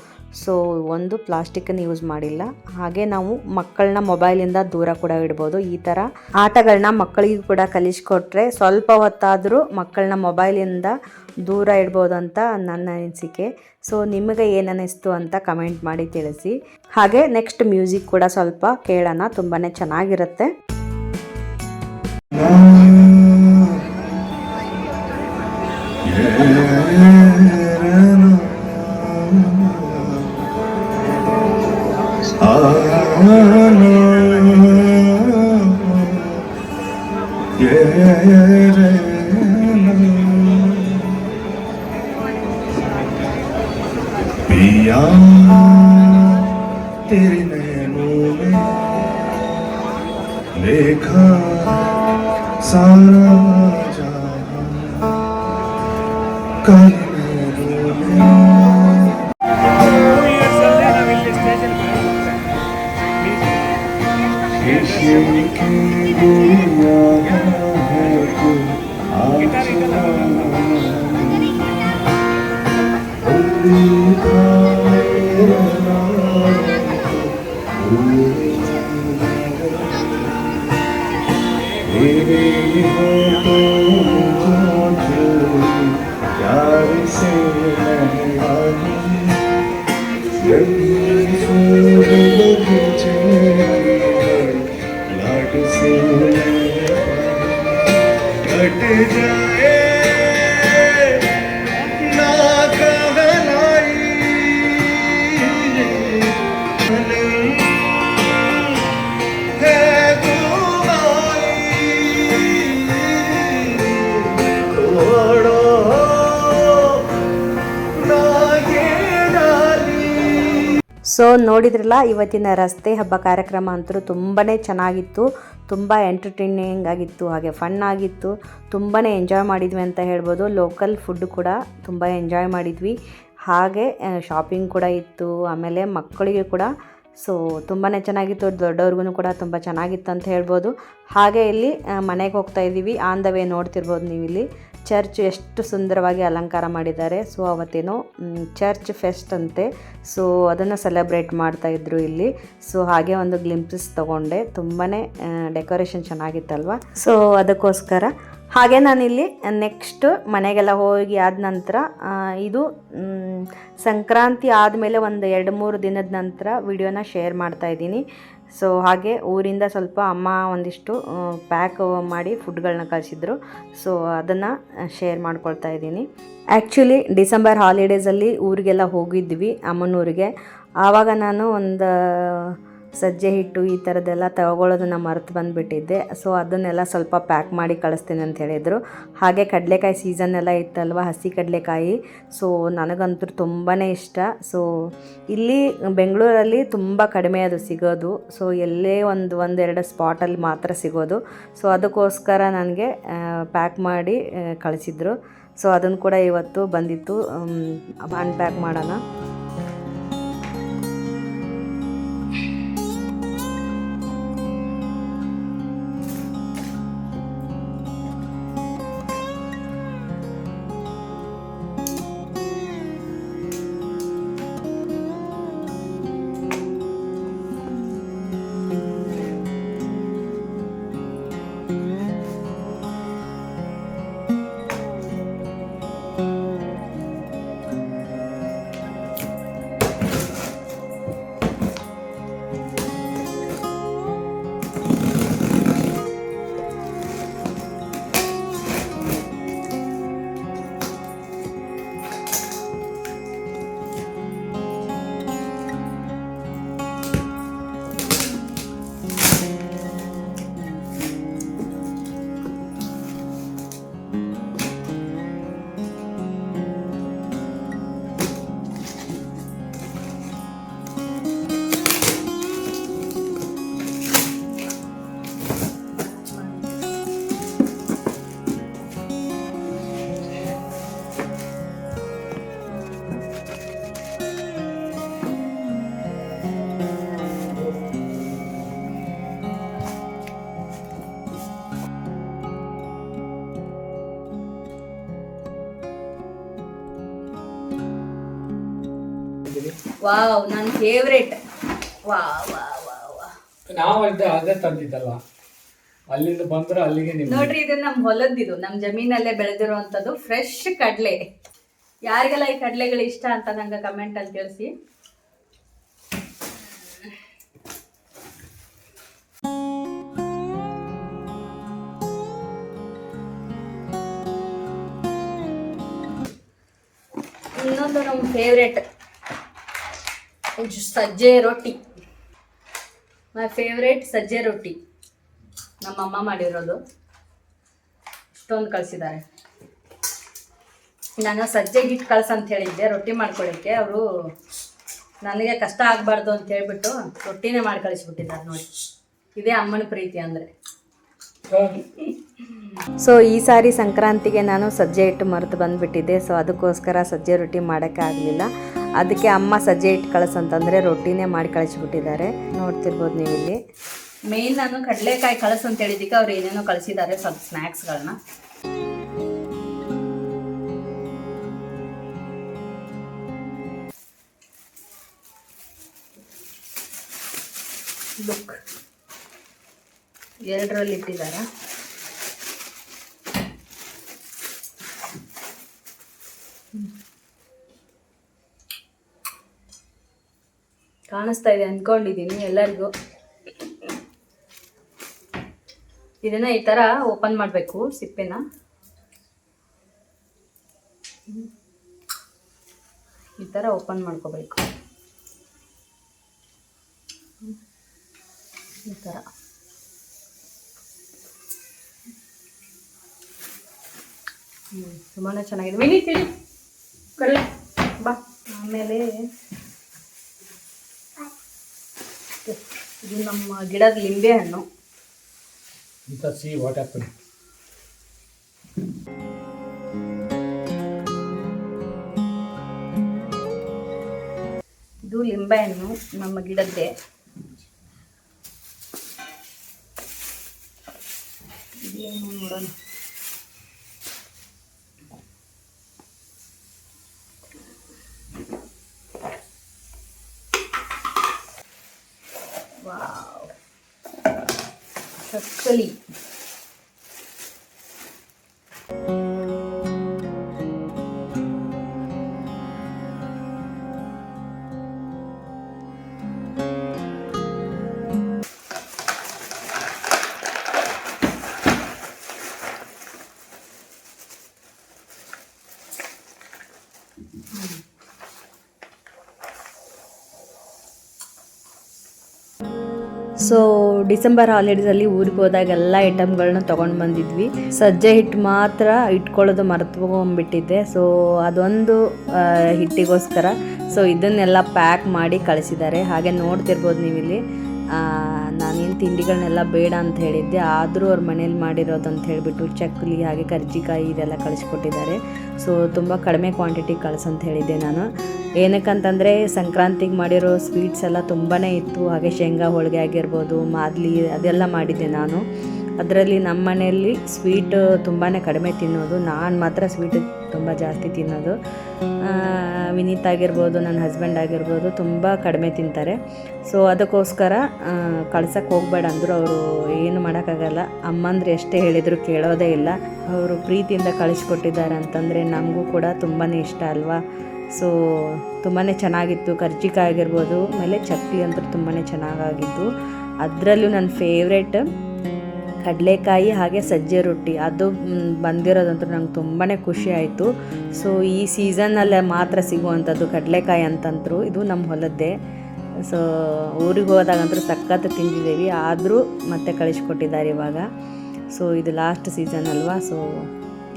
ಸೊ ಒಂದು ಪ್ಲಾಸ್ಟಿಕ್ಕನ್ನು ಯೂಸ್ ಮಾಡಿಲ್ಲ. ಹಾಗೆ ನಾವು ಮಕ್ಕಳನ್ನ ಮೊಬೈಲಿಂದ ದೂರ ಕೂಡ ಇಡ್ಬೋದು. ಈ ಥರ ಆಟಗಳನ್ನ ಮಕ್ಕಳಿಗೂ ಕೂಡ ಕಲಿಸ್ಕೊಟ್ರೆ ಸ್ವಲ್ಪ ಹೊತ್ತಾದರೂ ಮಕ್ಕಳನ್ನ ಮೊಬೈಲಿಂದ ದೂರ ಇಡ್ಬೋದು ಅಂತ ನನ್ನ ಅನಿಸಿಕೆ. ಸೊ ನಿಮಗೆ ಏನು ಅನ್ನಿಸ್ತು ಅಂತ ಕಮೆಂಟ್ ಮಾಡಿ ತಿಳಿಸಿ. ಹಾಗೆ ನೆಕ್ಸ್ಟ್ ಮ್ಯೂಸಿಕ್ ಕೂಡ ಸ್ವಲ್ಪ ಕೇಳೋಣ, ತುಂಬಾ ಚೆನ್ನಾಗಿರುತ್ತೆ. पिया तेरे नैनों में देखा सारा जहां कल नैनों में शीशे की दुनिया है तू कट जाए ना कहलाई है तुम्हारी छोड़ो ना ये डाली. ಸೊ ನೋಡಿದ್ರಲ್ಲ, ಇವತ್ತಿನ ರಸ್ತೆ ಹಬ್ಬ ಕಾರ್ಯಕ್ರಮ ಅಂತೂ ತುಂಬಾ ಚೆನ್ನಾಗಿತ್ತು. ತುಂಬ ಎಂಟರ್ಟೈನಿಂಗ್ ಆಗಿತ್ತು, ಹಾಗೆ ಫನ್ ಆಗಿತ್ತು. ತುಂಬಾ ಎಂಜಾಯ್ ಮಾಡಿದ್ವಿ ಅಂತ ಹೇಳ್ಬೋದು. ಲೋಕಲ್ ಫುಡ್ ಕೂಡ ತುಂಬ ಎಂಜಾಯ್ ಮಾಡಿದ್ವಿ. ಹಾಗೆ ಶಾಪಿಂಗ್ ಕೂಡ ಇತ್ತು. ಆಮೇಲೆ ಮಕ್ಕಳಿಗೆ ಕೂಡ ಸೊ ತುಂಬಾ ಚೆನ್ನಾಗಿತ್ತು. ದೊಡ್ಡವ್ರಿಗೂ ಕೂಡ ತುಂಬ ಚೆನ್ನಾಗಿತ್ತು ಅಂತ ಹೇಳ್ಬೋದು. ಹಾಗೆ ಇಲ್ಲಿ ಮನೆಗೆ ಹೋಗ್ತಾ ಇದ್ದೀವಿ. ಆನ್ ದ ವೇ ನೋಡ್ತಿರ್ಬೋದು ನೀವು ಇಲ್ಲಿ ಚರ್ಚ್ ಎಷ್ಟು ಸುಂದರವಾಗಿ ಅಲಂಕಾರ ಮಾಡಿದ್ದಾರೆ. ಸೊ ಅವತ್ತೇನೋ ಚರ್ಚ್ ಫೆಸ್ಟ್ ಅಂತೆ. ಸೊ ಅದನ್ನು ಸೆಲೆಬ್ರೇಟ್ ಮಾಡ್ತಾಯಿದ್ರು ಇಲ್ಲಿ. ಸೊ ಹಾಗೆ ಒಂದು ಗ್ಲಿಂಪ್ಸಸ್ ತೊಗೊಂಡೆ. ತುಂಬಾ ಡೆಕೋರೇಷನ್ ಚೆನ್ನಾಗಿತ್ತಲ್ವ. ಸೊ ಅದಕ್ಕೋಸ್ಕರ ಹಾಗೆ ನಾನಿಲ್ಲಿ ನೆಕ್ಸ್ಟ್ ಮನೆಗೆಲ್ಲ ಹೋಗಿ ಆದ ನಂತರ ಇದು ಸಂಕ್ರಾಂತಿ ಆದಮೇಲೆ ಒಂದು 2-3 ದಿನದ ನಂತರ ವಿಡಿಯೋನ ಶೇರ್ ಮಾಡ್ತಾಯಿದ್ದೀನಿ. ಸೊ ಹಾಗೆ ಊರಿಂದ ಸ್ವಲ್ಪ ಅಮ್ಮ ಒಂದಿಷ್ಟು ಪ್ಯಾಕ್ ಮಾಡಿ ಫುಡ್ಗಳನ್ನ ಕಳಿಸಿದ್ರು. ಸೊ ಅದನ್ನು ಶೇರ್ ಮಾಡ್ಕೊಳ್ತಾ ಇದ್ದೀನಿ. ಆ್ಯಕ್ಚುಲಿ ಡಿಸೆಂಬರ್ ಹಾಲಿಡೇಸಲ್ಲಿ ಊರಿಗೆಲ್ಲ ಹೋಗಿದ್ವಿ, ಅಮ್ಮನೂರಿಗೆ. ಆವಾಗ ನಾನು ಒಂದು ಸಜ್ಜೆ ಹಿಟ್ಟು ಈ ಥರದ್ದೆಲ್ಲ ತಗೊಳ್ಳೋದನ್ನು ಮರೆತು ಬಂದುಬಿಟ್ಟಿದ್ದೆ. ಸೊ ಅದನ್ನೆಲ್ಲ ಸ್ವಲ್ಪ ಪ್ಯಾಕ್ ಮಾಡಿ ಕಳಿಸ್ತೀನಿ ಅಂತ ಹೇಳಿದರು. ಹಾಗೆ ಕಡಲೆಕಾಯಿ ಸೀಸನ್ ಎಲ್ಲ ಇತ್ತಲ್ವ, ಹಸಿ ಕಡಲೆಕಾಯಿ. ಸೊ ನನಗಂತೂ ತುಂಬಾ ಇಷ್ಟ. ಸೊ ಇಲ್ಲಿ ಬೆಂಗಳೂರಲ್ಲಿ ತುಂಬ ಕಡಿಮೆ ಅದು ಸಿಗೋದು. ಸೊ ಎಲ್ಲೇ ಒಂದೆರಡು ಸ್ಪಾಟಲ್ಲಿ ಮಾತ್ರ ಸಿಗೋದು. ಸೊ ಅದಕ್ಕೋಸ್ಕರ ನನಗೆ ಪ್ಯಾಕ್ ಮಾಡಿ ಕಳಿಸಿದ್ರು. ಸೊ ಅದನ್ನು ಕೂಡ ಇವತ್ತು ಬಂದಿತ್ತು, ಅನ್ಪ್ಯಾಕ್ ಮಾಡೋಣ. ವಾವ್, ನನ್ನ ಫೇವ್ರೇಟ್. ವಾ ವಾ ವಾ ವಾ. ನಾವು ಅದೇ ತಂದಿದ್ದಲ್ಲ, ಅಲ್ಲಿಂದ ಬಂದ್ರೆ ಅಲ್ಲಿಗೆ ನಿಮ್ಗೆ. ನೋಡ್ರಿ, ಇದು ನಮ್ಮ ಹೊಲದ್ದಿದು, ನಮ್ಮ ಜಮೀನಲ್ಲೇ ಬೆಳೆದಿರುವಂಥದ್ದು ಫ್ರೆಶ್ ಕಡಲೆ. ಯಾರಿಗೆಲ್ಲ ಈ ಕಡಲೆಗಳು ಇಷ್ಟ ಅಂತ ನಂಗೆ ಕಮೆಂಟಲ್ಲಿ ತಿಳಿಸಿ. ಇನ್ನೊಂದು ನಮ್ಮ ಫೇವ್ರೇಟ್ ಸಜ್ಜೆ ರೊಟ್ಟಿ. ಮೈ ಫೇವ್ರೇಟ್ ಸಜ್ಜೆ ರೊಟ್ಟಿ ನಮ್ಮಮ್ಮ ಮಾಡಿರೋದು. ಇಷ್ಟೊಂದು ಕಳಿಸಿದ್ದಾರೆ. ನಾನು ಸಜ್ಜೆ ಹಿಟ್ಟು ಕಳ್ಸಂತ ಹೇಳಿದ್ದೆ ರೊಟ್ಟಿ ಮಾಡ್ಕೊಳ್ಳಿಕ್ಕೆ. ಅವರು ನನಗೆ ಕಷ್ಟ ಆಗಬಾರ್ದು ಅಂತ ಹೇಳ್ಬಿಟ್ಟು ರೊಟ್ಟಿನೇ ಮಾಡಿ ಕಳಿಸ್ಬಿಟ್ಟಿದ್ದಾರೆ ನೋಡಿ. ಇದೇ ಅಮ್ಮನ ಪ್ರೀತಿ ಅಂದರೆ. ಸೊ ಈ ಸಾರಿ ಸಂಕ್ರಾಂತಿಗೆ ನಾನು ಸಜ್ಜೆ ಹಿಟ್ಟು ಮರೆತು ಬಂದುಬಿಟ್ಟಿದ್ದೆ. ಸೊ ಅದಕ್ಕೋಸ್ಕರ ಸಜ್ಜೆ ರೊಟ್ಟಿ ಮಾಡೋಕ್ಕೆ ಆಗಲಿಲ್ಲ. ಅದಕ್ಕೆ ಅಮ್ಮ ಸಜ್ಜೆ ಹಿಟ್ಟು ಕಳಿಸಂತಂದರೆ ರೊಟ್ಟಿನೇ ಮಾಡಿ ಕಳಿಸ್ಬಿಟ್ಟಿದ್ದಾರೆ. ನೋಡ್ತಿರ್ಬೋದು ನೀವು ಇಲ್ಲಿ. ಮೇನ್ ನಾನು ಕಡಲೆಕಾಯಿ ಕಳಿಸು ಅಂತ ಹೇಳಿದ್ದಕ್ಕೆ ಅವ್ರು ಏನೇನೋ ಕಳಿಸಿದ್ದಾರೆ, ಸ್ವಲ್ಪ ಸ್ನ್ಯಾಕ್ಸ್ಗಳನ್ನ. ಲುಕ್, 2ರಲ್ಲಿ ಇಟ್ಟಿದ್ದಾರೆ. ಕಾಣಿಸ್ತಾ ಇದೆ ಅಂದ್ಕೊಂಡಿದ್ದೀನಿ ಎಲ್ಲರಿಗೂ. ಇದನ್ನ ಈ ಥರ ಓಪನ್ ಮಾಡಬೇಕು, ಸಿಪ್ಪೆನ. ಈ ಥರ ಓಪನ್ ಮಾಡ್ಕೋಬೇಕು, ಈ ಥರ. ತುಂಬಾ ಚೆನ್ನಾಗಿದೆ. ವಿನಿ ತಿಳಿ ಕಳ್ಳೆ ಬಾ. ಆಮೇಲೆ ಇದು ನಮ್ಮ ಗಿಡದ ಲಿಂಬೆ ಹಣ್ಣು. See what happened. ಇದು ಲಿಂಬೆ ಹಣ್ಣು ನಮ್ಮ ಗಿಡದ್ದೇ. ಇದೇನು ನೋಡೋಣ. ವಾವ್, ಚಕ್ಕಲಿ. ಸೊ ಡಿಸೆಂಬರ್ ಹಾಲಿಡೇಸಲ್ಲಿ ಊರಿಗೆ ಹೋದಾಗ ಎಲ್ಲ ಐಟಮ್ಗಳನ್ನ ತೊಗೊಂಡು ಬಂದಿದ್ವಿ. ಸಜ್ಜೆ ಹಿಟ್ಟು ಮಾತ್ರ ಇಟ್ಕೊಳ್ಳೋದು ಮರೆತುಕೊಂಡ್ಬಿಟ್ಟಿದ್ದೆ. ಸೊ ಅದೊಂದು ಹಿಟ್ಟಿಗೋಸ್ಕರ ಸೊ ಇದನ್ನೆಲ್ಲ ಪ್ಯಾಕ್ ಮಾಡಿ ಕಳಿಸಿದ್ದಾರೆ. ಹಾಗೆ ನೋಡ್ತಿರ್ಬೋದು ನೀವಿಲ್ಲಿ. ನಾನೇನು ತಿಂಡಿಗಳನ್ನೆಲ್ಲ ಬೇಡ ಅಂತ ಹೇಳಿದ್ದೆ, ಆದರೂ ಅವ್ರ ಮನೇಲಿ ಮಾಡಿರೋದು ಅಂತ ಹೇಳಿಬಿಟ್ಟು ಚಕ್ಕಲಿ ಹಾಗೆ ಕರ್ಜಿಕಾಯಿ ಇದೆಲ್ಲ ಕಳಿಸ್ಕೊಟ್ಟಿದ್ದಾರೆ. ಸೊ ತುಂಬ ಕಡಿಮೆ ಕ್ವಾಂಟಿಟಿ ಕಳಿಸಂತ ಹೇಳಿದ್ದೆ ನಾನು. ಏನಕ್ಕಂತಂದರೆ ಸಂಕ್ರಾಂತಿಗೆ ಮಾಡಿರೋ ಸ್ವೀಟ್ಸ್ ಎಲ್ಲ ತುಂಬಾ ಇತ್ತು. ಹಾಗೆ ಶೇಂಗಾ ಹೋಳಿಗೆ ಆಗಿರ್ಬೋದು, ಮಾದಲಿ ಅದೆಲ್ಲ ಮಾಡಿದ್ದೆ ನಾನು. ಅದರಲ್ಲಿ ನಮ್ಮ ಮನೆಯಲ್ಲಿ ಸ್ವೀಟ್ ತುಂಬಾ ಕಡಿಮೆ ತಿನ್ನೋದು. ನಾನು ಮಾತ್ರ ಸ್ವೀಟ್ ತುಂಬ ಜಾಸ್ತಿ ತಿನ್ನೋದು. ವಿನೀತ್ ಆಗಿರ್ಬೋದು, ನನ್ನ ಹಸ್ಬೆಂಡ್ ಆಗಿರ್ಬೋದು ತುಂಬ ಕಡಿಮೆ ತಿಂತಾರೆ. ಸೊ ಅದಕ್ಕೋಸ್ಕರ ಕಳ್ಸಕ್ಕೆ ಹೋಗಬೇಡ ಅಂದರು. ಅವರು ಏನು ಮಾಡೋಕ್ಕಾಗಲ್ಲ. ಅಮ್ಮಂದ್ರೆ ಎಷ್ಟೇ ಹೇಳಿದರೂ ಕೇಳೋದೇ ಇಲ್ಲ. ಅವರು ಪ್ರೀತಿಯಿಂದ ಕಳಿಸ್ಕೊಟ್ಟಿದ್ದಾರೆ ಅಂತಂದರೆ ನಮಗೂ ಕೂಡ ತುಂಬಾ ಇಷ್ಟ ಅಲ್ವಾ. ಸೊ ತುಂಬಾ ಚೆನ್ನಾಗಿತ್ತು. ಕರ್ಜಿಕಾಯಿ ಆಗಿರ್ಬೋದು, ಆಮೇಲೆ ಚಕ್ಲಿ ಅಂತೂ ತುಂಬಾ ಚೆನ್ನಾಗಾಗಿದ್ದು. ಅದರಲ್ಲೂ ನನ್ನ ಫೇವ್ರೇಟ್ ಕಡಲೆಕಾಯಿ ಹಾಗೆ ಸಜ್ಜೆ ರೊಟ್ಟಿ ಅದು ಬಂದಿರೋದಂತೂ ನಂಗೆ ತುಂಬಾ ಖುಷಿ ಆಯಿತು. ಸೊ ಈ ಸೀಸನ್ನಲ್ಲೇ ಮಾತ್ರ ಸಿಗುವಂಥದ್ದು ಕಡಲೆಕಾಯಿ ಅಂತಂದ್ರು. ಇದು ನಮ್ಮ ಹೊಲದ್ದೇ. ಸೊ ಊರಿಗೆ ಹೋದಾಗಂತೂ ಸಖತ್ತು ತಿಂದಿದ್ದೀವಿ, ಆದರೂ ಮತ್ತೆ ಕಳಿಸ್ಕೊಟ್ಟಿದ್ದಾರೆ ಇವಾಗ. ಸೊ ಇದು ಲಾಸ್ಟ್ ಸೀಸನ್ ಅಲ್ವಾ. ಸೊ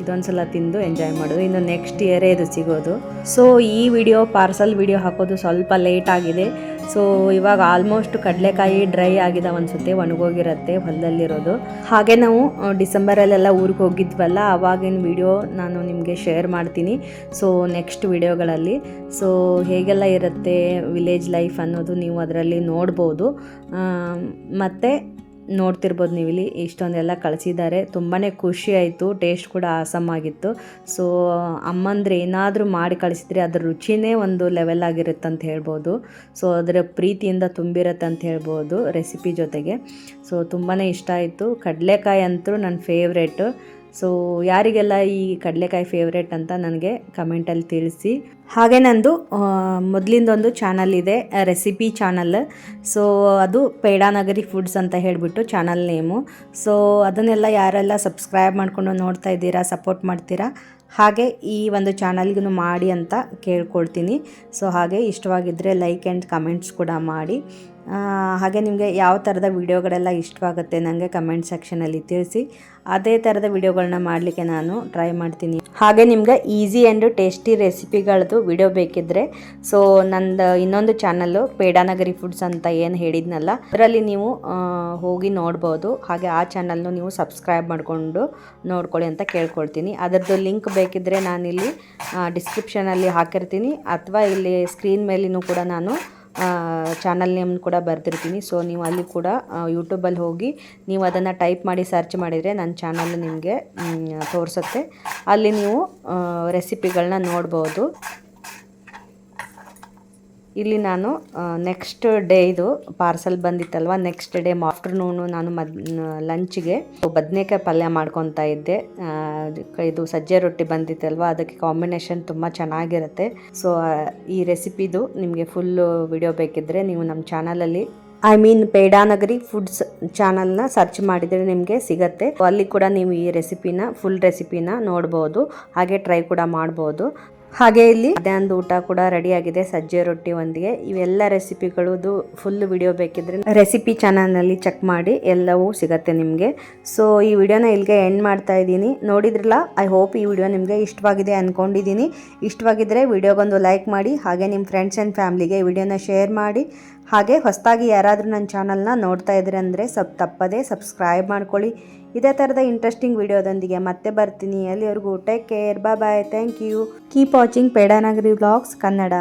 ಇದೊಂದು ಸಲ ತಿಂದು ಎಂಜಾಯ್ ಮಾಡೋದು. ಇನ್ನು ನೆಕ್ಸ್ಟ್ ಇಯರೇ ಇದು ಸಿಗೋದು. ಸೊ ಈ ವಿಡಿಯೋ ಪಾರ್ಸಲ್ ವಿಡಿಯೋ ಹಾಕೋದು ಸ್ವಲ್ಪ ಲೇಟ್ ಆಗಿದೆ. ಸೊ ಇವಾಗ ಆಲ್ಮೋಸ್ಟ್ ಕಡಲೆಕಾಯಿ ಡ್ರೈ ಆಗಿದಾವೆ ಅನಿಸುತ್ತೆ, ಒಣಗೋಗಿರುತ್ತೆ ಹೊಲದಲ್ಲಿರೋದು. ಹಾಗೆ ನಾವು ಡಿಸೆಂಬರಲ್ಲೆಲ್ಲ ಊರಿಗೆ ಹೋಗಿದ್ವಲ್ಲ, ಆವಾಗಿನ ವಿಡಿಯೋ ನಾನು ನಿಮಗೆ ಶೇರ್ ಮಾಡ್ತೀನಿ. ಸೊ ನೆಕ್ಸ್ಟ್ ವಿಡಿಯೋಗಳಲ್ಲಿ ಸೊ ಹೇಗೆಲ್ಲ ಇರುತ್ತೆ ವಿಲೇಜ್ ಲೈಫ್ ಅನ್ನೋದು ನೀವು ಅದರಲ್ಲಿ ನೋಡ್ಬೋದು. ಮತ್ತು ನೋಡ್ತಿರ್ಬೋದು ನೀವು ಇಲ್ಲಿ ಇಷ್ಟೊಂದೆಲ್ಲ ಕಳಿಸಿದ್ದಾರೆ. ತುಂಬಾ ಖುಷಿ ಆಯಿತು, ಟೇಸ್ಟ್ ಕೂಡ ಆಸಮ್ ಆಗಿತ್ತು. ಸೊ ಅಮ್ಮಂದ್ರೆ ಏನಾದರೂ ಮಾಡಿ ಕಳಿಸಿದ್ರೆ ಅದ್ರ ರುಚಿನೇ ಒಂದು ಲೆವೆಲ್ ಆಗಿರುತ್ತೆ ಅಂತ ಹೇಳ್ಬೋದು. ಸೊ ಅದರ ಪ್ರೀತಿಯಿಂದ ತುಂಬಿರುತ್ತೆ ಅಂತ ಹೇಳ್ಬೋದು ರೆಸಿಪಿ ಜೊತೆಗೆ. ಸೊ ತುಂಬಾ ಇಷ್ಟ ಆಯಿತು. ಕಡಲೆಕಾಯಿ ಅಂತೂ ನನ್ನ ಫೇವ್ರೇಟು. ಸೊ ಯಾರಿಗೆಲ್ಲ ಈ ಕಡಲೆಕಾಯಿ ಫೇವ್ರೇಟ್ ಅಂತ ನನಗೆ ಕಮೆಂಟಲ್ಲಿ ತಿಳಿಸಿ. ಹಾಗೆ ನಂದು ಮೊದಲಿಂದೊಂದು ಚಾನಲ್ ಇದೆ, ರೆಸಿಪಿ ಚಾನಲ್. ಸೊ ಅದು ಪೇಡಾನಗರಿ ಫುಡ್ಸ್ ಅಂತ ಹೇಳಿಬಿಟ್ಟು ಚಾನಲ್ ನೇಮು. ಸೊ ಅದನ್ನೆಲ್ಲ ಯಾರೆಲ್ಲ ಸಬ್ಸ್ಕ್ರೈಬ್ ಮಾಡಿಕೊಂಡು ನೋಡ್ತಾ ಇದ್ದೀರಾ, ಸಪೋರ್ಟ್ ಮಾಡ್ತೀರಾ, ಹಾಗೆ ಈ ಒಂದು ಚಾನಲ್ಗೂ ಮಾಡಿ ಅಂತ ಕೇಳ್ಕೊಳ್ತೀನಿ. ಸೊ ಹಾಗೆ ಇಷ್ಟವಾಗಿದ್ದರೆ ಲೈಕ್ ಆ್ಯಂಡ್ ಕಮೆಂಟ್ಸ್ ಕೂಡ ಮಾಡಿ. ಹಾಗೆ ನಿಮಗೆ ಯಾವ ಥರದ ವಿಡಿಯೋಗಳೆಲ್ಲ ಇಷ್ಟವಾಗುತ್ತೆ ನನಗೆ ಕಮೆಂಟ್ ಸೆಕ್ಷನಲ್ಲಿ ತಿಳಿಸಿ. ಅದೇ ಥರದ ವಿಡಿಯೋಗಳನ್ನ ಮಾಡಲಿಕ್ಕೆ ನಾನು ಟ್ರೈ ಮಾಡ್ತೀನಿ. ಹಾಗೆ ನಿಮ್ಗೆ ಈಸಿ ಆ್ಯಂಡ್ ಟೇಸ್ಟಿ ರೆಸಿಪಿಗಳದ್ದು ವಿಡಿಯೋ ಬೇಕಿದ್ದರೆ ಸೊ ನಂದು ಇನ್ನೊಂದು ಚಾನಲ್ಲು ಪೇಡಾನಗರಿ ಫುಡ್ಸ್ ಅಂತ ಏನು ಹೇಳಿದ್ನಲ್ಲ, ಅದರಲ್ಲಿ ನೀವು ಹೋಗಿ ನೋಡ್ಬೋದು. ಹಾಗೆ ಆ ಚಾನಲ್ನು ನೀವು ಸಬ್ಸ್ಕ್ರೈಬ್ ಮಾಡಿಕೊಂಡು ನೋಡ್ಕೊಳ್ಳಿ ಅಂತ ಕೇಳ್ಕೊಳ್ತೀನಿ. ಅದರದ್ದು ಲಿಂಕ್ ಬೇಕಿದ್ದರೆ ನಾನಿಲ್ಲಿ ಡಿಸ್ಕ್ರಿಪ್ಷನಲ್ಲಿ ಹಾಕಿರ್ತೀನಿ, ಅಥವಾ ಇಲ್ಲಿ ಸ್ಕ್ರೀನ್ ಮೇಲಿನೂ ಕೂಡ ನಾನು ಚಾನಲ್ ನೇಮ್ ಕೂಡ ಬರೆದಿರ್ತೀನಿ. ಸೊ ನೀವು ಅಲ್ಲಿ ಕೂಡ ಯೂಟ್ಯೂಬಲ್ಲಿ ಹೋಗಿ ನೀವು ಅದನ್ನು ಟೈಪ್ ಮಾಡಿ ಸರ್ಚ್ ಮಾಡಿದರೆ ನನ್ನ ಚಾನಲ್ ನಿಮಗೆ ತೋರಿಸುತ್ತೆ. ಅಲ್ಲಿ ನೀವು ರೆಸಿಪಿಗಳನ್ನ ನೋಡ್ಬೋದು. ಇಲ್ಲಿ ನಾನು ನೆಕ್ಸ್ಟ್ ಡೇ ಇದು ಪಾರ್ಸಲ್ ಬಂದಿತ್ತಲ್ವ, ನೆಕ್ಸ್ಟ್ ಡೇ ಆಫ್ಟರ್ನೂನು ನಾನು ಲಂಚಿಗೆ ಬದನೆಕಾಯಿ ಪಲ್ಯ ಮಾಡ್ಕೊತಾ ಇದ್ದೆ. ಇದು ಸಜ್ಜೆ ರೊಟ್ಟಿ ಬಂದಿತ್ತಲ್ವ, ಅದಕ್ಕೆ ಕಾಂಬಿನೇಷನ್ ತುಂಬ ಚೆನ್ನಾಗಿರುತ್ತೆ. ಸೊ ಈ ರೆಸಿಪಿದು ನಿಮಗೆ ಫುಲ್ಲು ವಿಡಿಯೋ ಬೇಕಿದ್ದರೆ ನೀವು ನಮ್ಮ ಚಾನಲಲ್ಲಿ ಪೇಡಾನಗರಿ ಫುಡ್ಸ್ ಚಾನಲ್ನ ಸರ್ಚ್ ಮಾಡಿದರೆ ನಿಮಗೆ ಸಿಗತ್ತೆ. ಅಲ್ಲಿ ಕೂಡ ನೀವು ಈ ಫುಲ್ ರೆಸಿಪಿನ ನೋಡ್ಬೋದು, ಹಾಗೆ ಟ್ರೈ ಕೂಡ ಮಾಡ್ಬೋದು. ಹಾಗೆ ಇಲ್ಲಿ ಮಧ್ಯಾಹ್ನದ ಊಟ ಕೂಡ ರೆಡಿ ಆಗಿದೆ, ಸಜ್ಜೆ ರೊಟ್ಟಿ ಒಂದಿಗೆ. ಇವೆಲ್ಲ ರೆಸಿಪಿಗಳದು ಫುಲ್ ವಿಡಿಯೋ ಬೇಕಿದ್ರೆ ರೆಸಿಪಿ ಚಾನಲ್ನಲ್ಲಿ ಚೆಕ್ ಮಾಡಿ, ಎಲ್ಲವೂ ಸಿಗತ್ತೆ ನಿಮಗೆ. ಸೊ ಈ ವಿಡಿಯೋನ ಇಲ್ಲಿಗೆ ಎಂಡ್ ಮಾಡ್ತಾ ಇದ್ದೀನಿ. ನೋಡಿದ್ರಲ್ಲ, ಐ ಹೋಪ್ ಈ ವಿಡಿಯೋ ನಿಮಗೆ ಇಷ್ಟವಾಗಿದೆ ಅಂದ್ಕೊಂಡಿದ್ದೀನಿ. ಇಷ್ಟವಾಗಿದ್ದರೆ ವಿಡಿಯೋಗೊಂದು ಲೈಕ್ ಮಾಡಿ, ಹಾಗೆ ನಿಮ್ಮ ಫ್ರೆಂಡ್ಸ್ ಆ್ಯಂಡ್ ಫ್ಯಾಮ್ಲಿಗೆ ಈ ವಿಡಿಯೋನ ಶೇರ್ ಮಾಡಿ. ಹಾಗೆ ಹೊಸದಾಗಿ ಯಾರಾದರೂ ನನ್ನ ಚಾನಲ್ನ ನೋಡ್ತಾ ಇದ್ರೆ ಅಂದರೆ ತಪ್ಪದೇ ಸಬ್ಸ್ಕ್ರೈಬ್ ಮಾಡ್ಕೊಳ್ಳಿ. ಇದೇ ಥರದ ಇಂಟ್ರೆಸ್ಟಿಂಗ್ ವಿಡಿಯೋದೊಂದಿಗೆ ಮತ್ತೆ ಬರ್ತೀನಿ. ಅಲ್ಲಿವರೆಗೂ take care, bye, thank you. Keep watching Pedanagari vlogs Kannada.